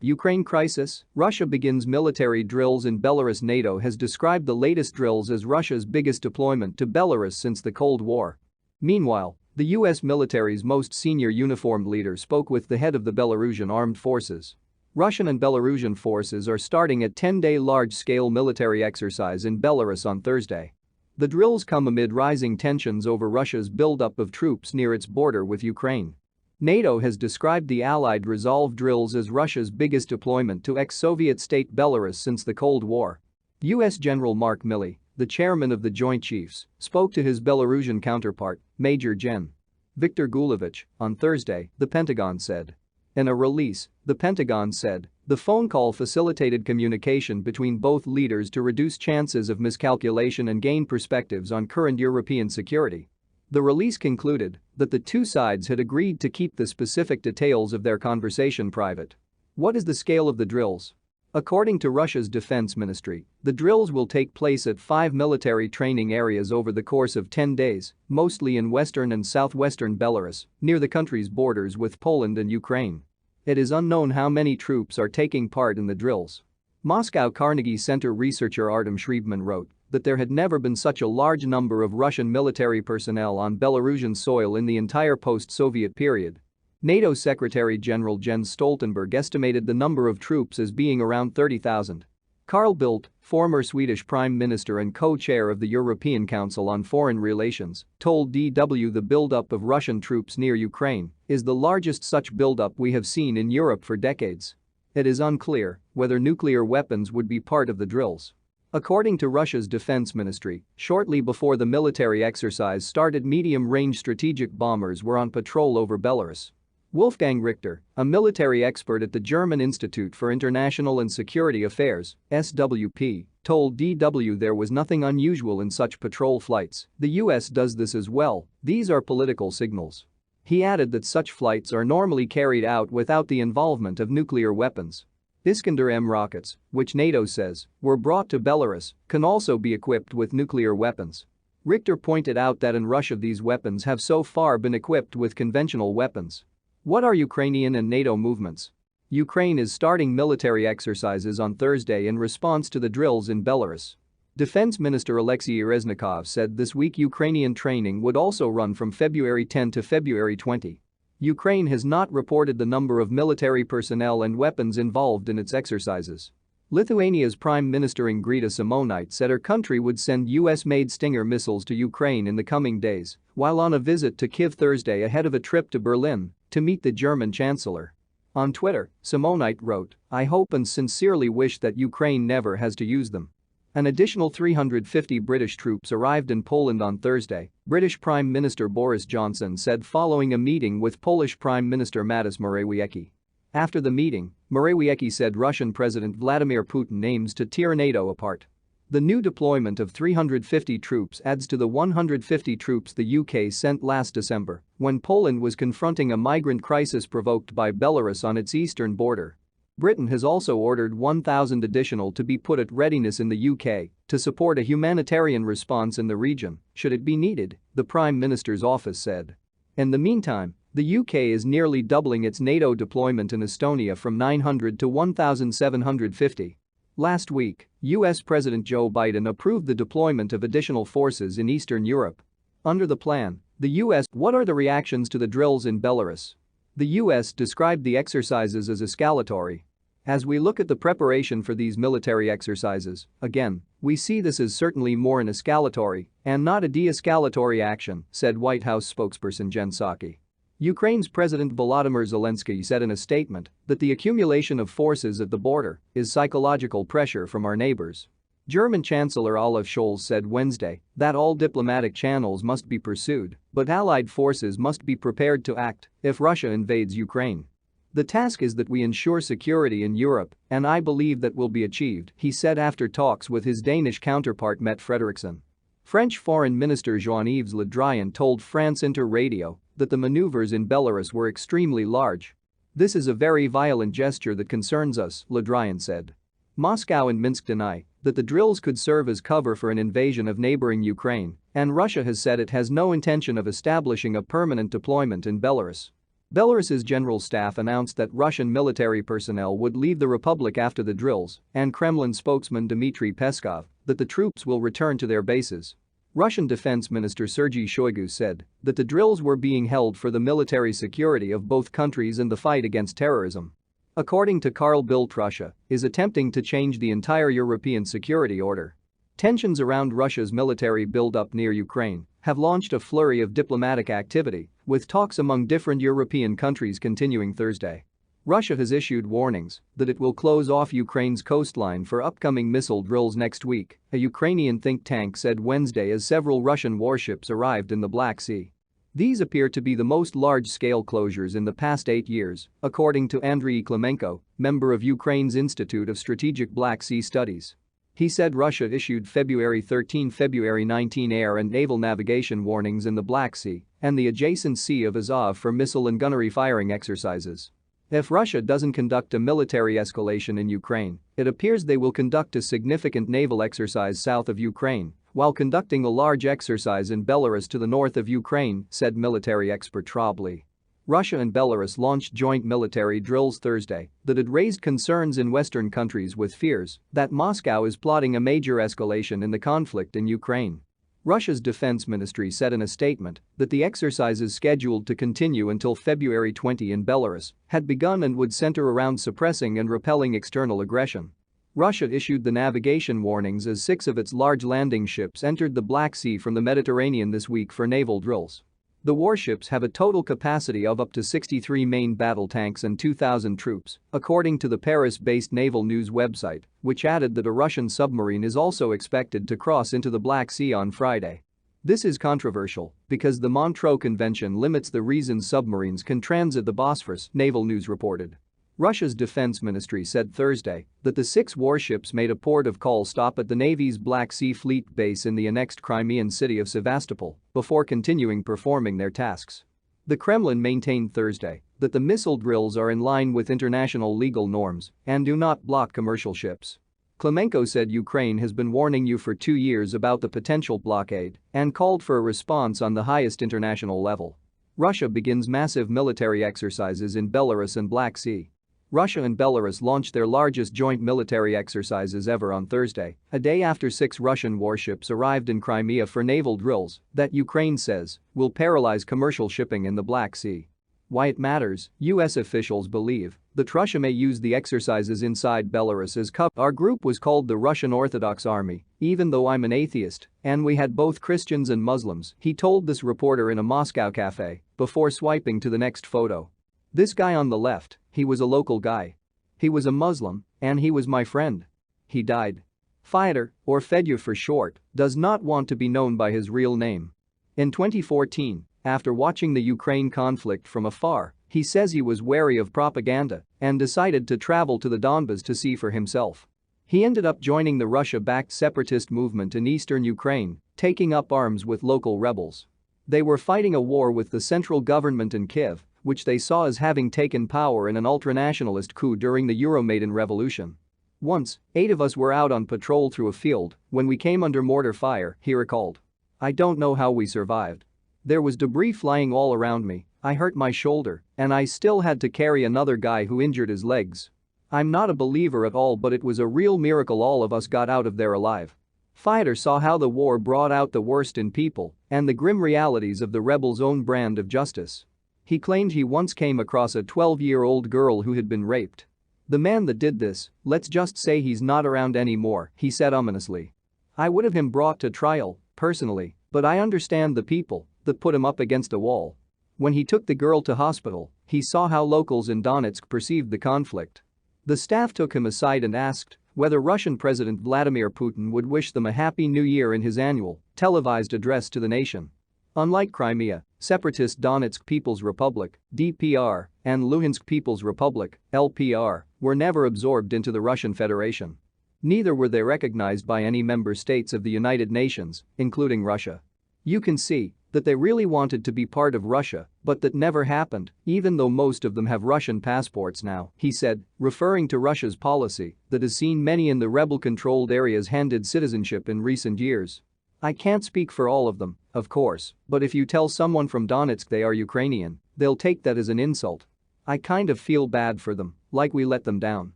Ukraine crisis, Russia begins military drills in Belarus. NATO has described the latest drills as Russia's biggest deployment to Belarus since the Cold War. Meanwhile, the US military's most senior uniformed leader spoke with the head of the Belarusian armed forces. Russian and Belarusian forces are starting a 10-day large-scale military exercise in Belarus on Thursday. The drills come amid rising tensions over Russia's buildup of troops near its border with Ukraine. NATO has described the Allied resolve drills as Russia's biggest deployment to ex-Soviet state Belarus since the Cold War. U.S. General Mark Milley, the chairman of the Joint Chiefs, spoke to his Belarusian counterpart, Major Gen. Viktor Gulevich, on Thursday, the Pentagon said. In a release, the Pentagon said, the phone call facilitated communication between both leaders to reduce chances of miscalculation and gain perspectives on current European security. The release concluded that the two sides had agreed to keep the specific details of their conversation private. What is the scale of the drills? According to Russia's defense ministry, the drills will take place at 5 military training areas over the course of 10 days, mostly in western and southwestern Belarus, near the country's borders with Poland and Ukraine. It is unknown how many troops are taking part in the drills. Moscow Carnegie Center researcher Artem Shriebman wrote that there had never been such a large number of Russian military personnel on Belarusian soil in the entire post-Soviet period. NATO Secretary General Jens Stoltenberg estimated the number of troops as being around 30,000. Carl Bildt, former Swedish Prime Minister and co-chair of the European Council on Foreign Relations, told DW the buildup of Russian troops near Ukraine is the largest such buildup we have seen in Europe for decades. It is unclear whether nuclear weapons would be part of the drills. According to Russia's defense ministry, shortly before the military exercise started, medium-range strategic bombers were on patrol over Belarus. Wolfgang Richter, a military expert at the German Institute for International and Security Affairs, SWP, told DW there was nothing unusual in such patrol flights. The US does this as well, these are political signals. He added that such flights are normally carried out without the involvement of nuclear weapons. Iskander-M rockets, which NATO says were brought to Belarus, can also be equipped with nuclear weapons. Richter pointed out that in Russia these weapons have so far been equipped with conventional weapons. What are Ukrainian and NATO movements? Ukraine is starting military exercises on Thursday in response to the drills in Belarus. Defense Minister Alexei Reznikov said this week Ukrainian training would also run from February 10 to February 20. Ukraine has not reported the number of military personnel and weapons involved in its exercises. Lithuania's Prime Minister Ingrida Simonaite said her country would send US-made Stinger missiles to Ukraine in the coming days, while on a visit to Kyiv Thursday ahead of a trip to Berlin to meet the German Chancellor. On Twitter, Simonaite wrote, "I hope and sincerely wish that Ukraine never has to use them." An additional 350 British troops arrived in Poland on Thursday, British Prime Minister Boris Johnson said following a meeting with Polish Prime Minister Mateusz Morawiecki. After the meeting, Morawiecki said Russian President Vladimir Putin aims to tear NATO apart. The new deployment of 350 troops adds to the 150 troops the UK sent last December when Poland was confronting a migrant crisis provoked by Belarus on its eastern border. Britain has also ordered 1,000 additional to be put at readiness in the UK to support a humanitarian response in the region, should it be needed, the Prime Minister's office said. In the meantime, the UK is nearly doubling its NATO deployment in Estonia from 900 to 1,750. Last week, US President Joe Biden approved the deployment of additional forces in Eastern Europe. Under the plan, the US. What are the reactions to the drills in Belarus? The US described the exercises as escalatory. As we look at the preparation for these military exercises, again, we see this as certainly more an escalatory and not a de-escalatory action, said White House spokesperson Jen Psaki. Ukraine's President Volodymyr Zelensky said in a statement that the accumulation of forces at the border is psychological pressure from our neighbors. German Chancellor Olaf Scholz said Wednesday that all diplomatic channels must be pursued, but Allied forces must be prepared to act if Russia invades Ukraine. The task is that we ensure security in Europe, and I believe that will be achieved, he said after talks with his Danish counterpart Mette Frederiksen. French Foreign Minister Jean-Yves Le Drian told France Inter Radio that the maneuvers in Belarus were extremely large. "This is a very violent gesture that concerns us," Le Drian said. Moscow and Minsk deny that the drills could serve as cover for an invasion of neighboring Ukraine, and Russia has said it has no intention of establishing a permanent deployment in Belarus. Belarus's general staff announced that Russian military personnel would leave the republic after the drills, and Kremlin spokesman Dmitry Peskov that the troops will return to their bases. Russian Defense Minister Sergei Shoigu said that the drills were being held for the military security of both countries and the fight against terrorism. According to Carl Bildt, Russia is attempting to change the entire European security order. Tensions around Russia's military buildup near Ukraine have launched a flurry of diplomatic activity, with talks among different European countries continuing Thursday. Russia has issued warnings that it will close off Ukraine's coastline for upcoming missile drills next week, a Ukrainian think tank said Wednesday as several Russian warships arrived in the Black Sea. These appear to be the most large-scale closures in the past 8 years, according to Andriy Klimenko, member of Ukraine's Institute of Strategic Black Sea Studies. He said Russia issued February 13, February 19 air and naval navigation warnings in the Black Sea and the adjacent Sea of Azov for missile and gunnery firing exercises. If Russia doesn't conduct a military escalation in Ukraine, it appears they will conduct a significant naval exercise south of Ukraine while conducting a large exercise in Belarus to the north of Ukraine, said military expert Trobly. Russia and Belarus launched joint military drills Thursday that had raised concerns in Western countries with fears that Moscow is plotting a major escalation in the conflict in Ukraine. Russia's defense ministry said in a statement that the exercises scheduled to continue until February 20 in Belarus had begun and would center around suppressing and repelling external aggression. Russia issued the navigation warnings as 6 of its large landing ships entered the Black Sea from the Mediterranean this week for naval drills. The warships have a total capacity of up to 63 main battle tanks and 2,000 troops, according to the Paris-based naval news website, which added that a Russian submarine is also expected to cross into the Black Sea on Friday. This is controversial because the Montreux Convention limits the reasons submarines can transit the Bosphorus, naval news reported. Russia's defense ministry said Thursday that the 6 warships made a port of call stop at the Navy's Black Sea Fleet base in the annexed Crimean city of Sevastopol before continuing performing their tasks. The Kremlin maintained Thursday that the missile drills are in line with international legal norms and do not block commercial ships. Klimenko said Ukraine has been warning you for 2 years about the potential blockade and called for a response on the highest international level. Russia begins massive military exercises in Belarus and Black Sea. Russia and Belarus launched their largest joint military exercises ever on Thursday, a day after 6 Russian warships arrived in Crimea for naval drills that Ukraine says will paralyze commercial shipping in the Black Sea. Why it matters, U.S. officials believe that Russia may use the exercises inside Belarus as cover. Our group was called the Russian Orthodox Army, even though I'm an atheist, and we had both Christians and Muslims, he told this reporter in a Moscow cafe before swiping to the next photo. This guy on the left, he was a local guy. He was a Muslim, and he was my friend. He died. Fedor, or Fedya for short, does not want to be known by his real name. In 2014, after watching the Ukraine conflict from afar, he says he was wary of propaganda and decided to travel to the Donbas to see for himself. He ended up joining the Russia-backed separatist movement in eastern Ukraine, taking up arms with local rebels. They were fighting a war with the central government in Kyiv, which they saw as having taken power in an ultranationalist coup during the Euromaidan revolution. Once, 8 of us were out on patrol through a field when we came under mortar fire, he recalled. I don't know how we survived. There was debris flying all around me, I hurt my shoulder, and I still had to carry another guy who injured his legs. I'm not a believer at all, but it was a real miracle all of us got out of there alive. Fedor saw how the war brought out the worst in people and the grim realities of the rebels' own brand of justice. He claimed he once came across a 12-year-old girl who had been raped. The man that did this, let's just say he's not around anymore, he said ominously. I would have him brought to trial, personally, but I understand the people that put him up against a wall. When he took the girl to hospital, he saw how locals in Donetsk perceived the conflict. The staff took him aside and asked whether Russian President Vladimir Putin would wish them a Happy New Year in his annual, televised address to the nation. Unlike Crimea, separatist Donetsk People's Republic (DPR) and Luhansk People's Republic (LPR) were never absorbed into the Russian Federation. Neither were they recognized by any member states of the United Nations, including Russia. You can see that they really wanted to be part of Russia, but that never happened, even though most of them have Russian passports now, he said, referring to Russia's policy that has seen many in the rebel-controlled areas handed citizenship in recent years. I can't speak for all of them, of course, but if you tell someone from Donetsk they are Ukrainian, They'll take that as an insult. I kind of feel bad for them, like we let them down.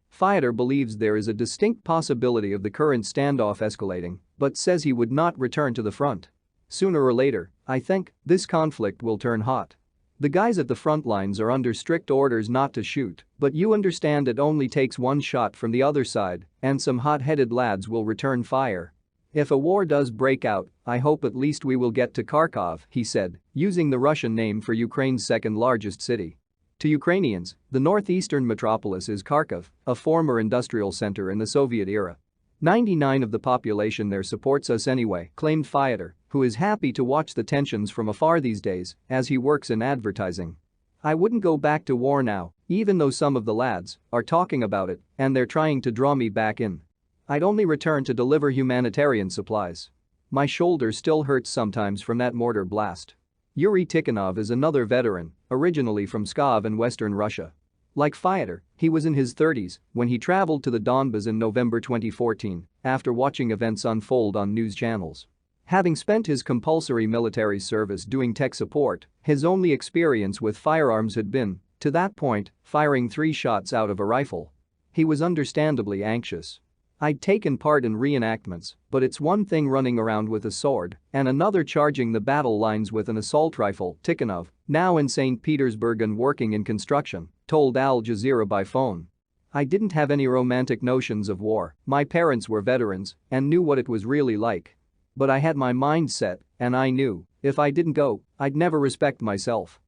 Fighter believes there is a distinct possibility of the current standoff escalating, but says he would not return to the front. Sooner or later, I think, this conflict will turn hot. The guys at the front lines are under strict orders not to shoot, but you understand it only takes one shot from the other side, and some hot-headed lads will return fire. If a war does break out, I hope at least we will get to Kharkov, he said, using the Russian name for Ukraine's second-largest city. To Ukrainians, the northeastern metropolis is Kharkov, a former industrial center in the Soviet era. 99% of the population there supports us anyway, claimed Fighter, who is happy to watch the tensions from afar these days as he works in advertising. I wouldn't go back to war now, even though some of the lads are talking about it and they're trying to draw me back in. I'd only return to deliver humanitarian supplies. My shoulder still hurts sometimes from that mortar blast. Yuri Tikhonov is another veteran, originally from Pskov in western Russia. Like Fighter, he was in his 30s when he traveled to the Donbas in November 2014 after watching events unfold on news channels. Having spent his compulsory military service doing tech support, his only experience with firearms had been, to that point, firing 3 shots out of a rifle. He was understandably anxious. I'd taken part in reenactments, but it's one thing running around with a sword and another charging the battle lines with an assault rifle, Tikhonov, now in St. Petersburg and working in construction, told Al Jazeera by phone. I didn't have any romantic notions of war, my parents were veterans and knew what it was really like. But I had my mind set, and I knew, if I didn't go, I'd never respect myself.